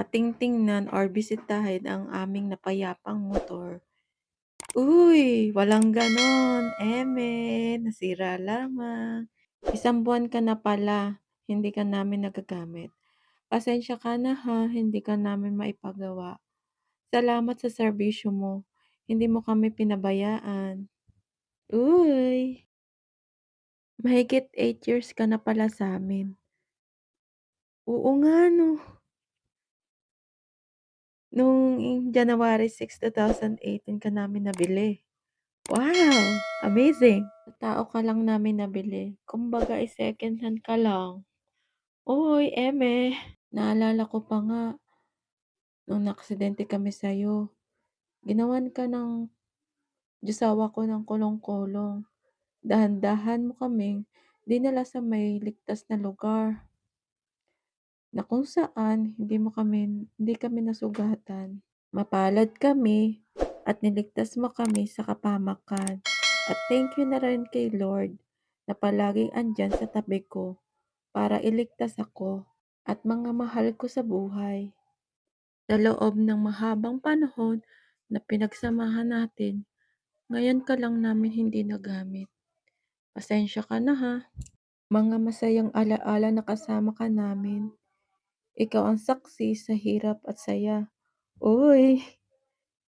ating tingnan or bisitahin ang aming napayapang motor. Uy, walang gano'n, eme, nasira lamang. Isang buwan ka na pala, hindi ka namin nagagamit. Pasensya ka na ha, hindi ka namin maipagawa. Salamat sa serbisyo mo, hindi mo kami pinabayaan. Uy, mahigit 8 years ka na pala sa'min. Oo nga 'no, nung January 6, 2018 ka namin nabili. Wow, amazing. Sa tao ka lang namin nabili, kumbaga second hand ka lang. Uy, eme, naalala ko pa nga nung naaksidente kami sa'yo, ginawan ka ng jusawa ko ng kulong-kulong. Dahan-dahan mo kaming dinala sa may ligtas na lugar na kung saan hindi kami nasugatan. Mapalad kami at niligtas mo kami sa kapahamakan. At thank you na rin kay Lord na palaging andyan sa tabi ko para iligtas ako at mga mahal ko sa buhay. Sa loob ng mahabang panahon na pinagsamahan natin, ngayon ka lang namin hindi nagamit. Pasensya ka na ha. Mga masayang alaala na kasama ka namin. Ikaw ang saksi sa hirap at saya. Uy,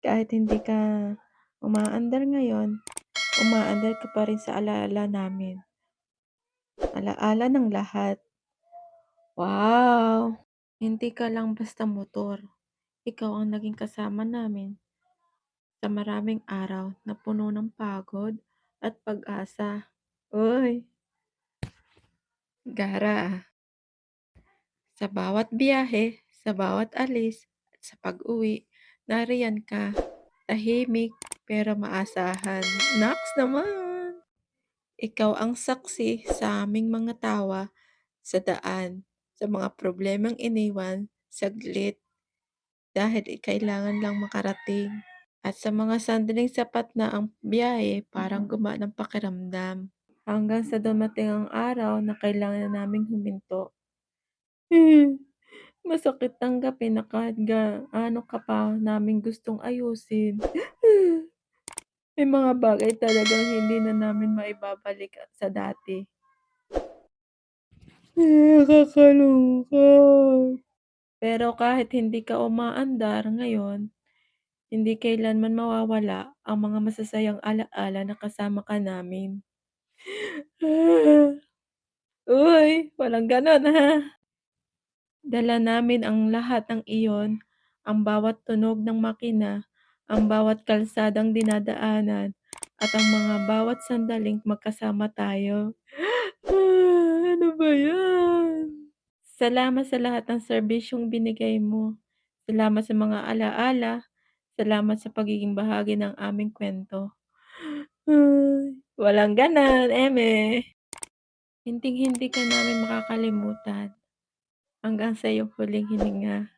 kahit hindi ka umaandar ngayon, umaandar ka pa rin sa alaala namin. Alaala ng lahat. Wow! Hindi ka lang basta motor. Ikaw ang naging kasama namin sa maraming araw na puno ng pagod at pag-asa. Uy, Gara, sa bawat biyahe, sa bawat alis, at sa pag-uwi, nariyan ka. Tahimik pero maasahan. Naks naman! Ikaw ang saksi sa aming mga tawa sa daan, sa mga problemang iniwan saglit dahil kailangan lang makarating. At sa mga sandaling sapat na ang biyahe parang gumaan ang pakiramdam. Hanggang sa dumating ang araw na kailangan na naming huminto. Masakit tanggapin na kahit gaano ka pa namin gustong ayusin. May mga bagay talagang hindi na namin maibabalik sa dati. Nakakalungkot. Pero kahit hindi ka umaandar ngayon, hindi kailanman mawawala ang mga masasayang alaala na kasama ka namin. Uy, walang gano'n ha. Dala namin ang lahat ng iyon, ang bawat tunog ng makina, ang bawat kalsadang dinadaanan, at ang mga bawat sandaling magkasama tayo. Ano ba 'yan? Salamat sa lahat ng serbisyong binigay mo. Salamat sa mga alaala. Salamat sa pagiging bahagi ng aming kwento. Walang ganon, eme. Hinding-hindi ka namin makakalimutan hanggang sa iyong huling hininga.